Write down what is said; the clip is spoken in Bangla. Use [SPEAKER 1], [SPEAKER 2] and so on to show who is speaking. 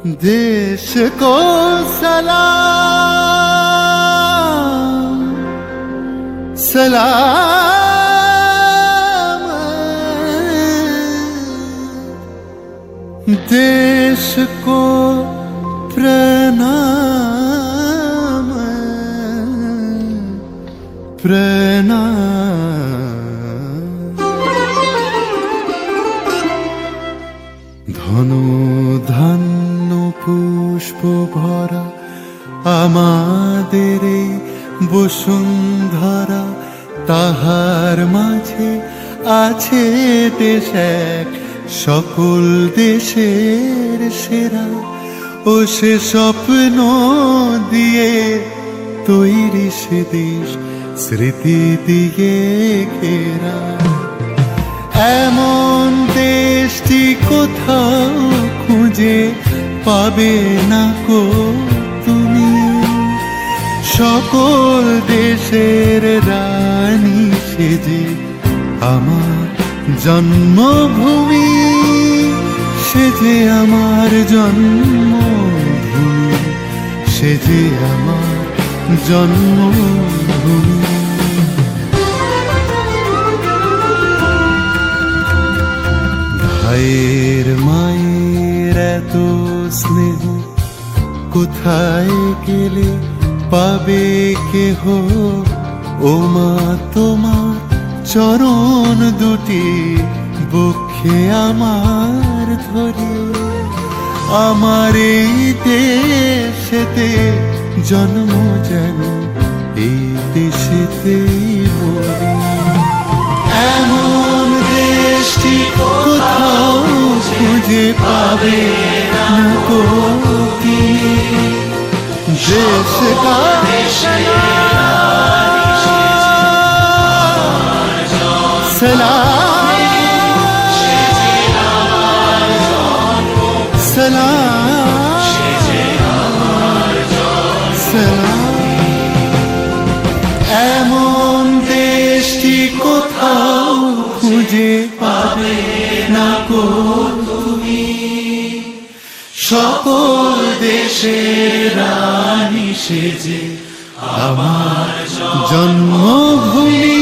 [SPEAKER 1] देश को सलाम सलाम, देश को प्रणाम प्रणाम। ধনু ধান্য পুষ্প ভরা আমাদের এই বসুন্ধরা, তাহার মাঝে আছে দেশ এক সকল দেশের সেরা। ও সে স্বপ্ন দিয়ে তৈরি সে দেশ স্মৃতি দিয়ে ঘেরা। এমন দেশটি কোথাও খুঁজে পাবে না কো তুমি, সকল দেশের রানী সেজে আমার জন্মভূমি, সেজে আমার জন্মভূমি, সেজে আমার জন্মভূমি। ভাইয়ের মায়ের এত স্নেহ কোথায় গেলে পাবে কেহ, ও মা তোমার চরণ দুটি বক্ষে আমার ধরে। আমার এই দেশেতে জন্ম যেন এই দেশেতেই মরি। এমন দেশটি কোথাও খুঁজে পাবে না কো তুমি, দেশ का सलाम सलाम सलाम। এমন দেশটি কোথাও খুঁজে পাবে না কো তুমি, সকল দেশের রানী সেজে আমার জন্মভূমি।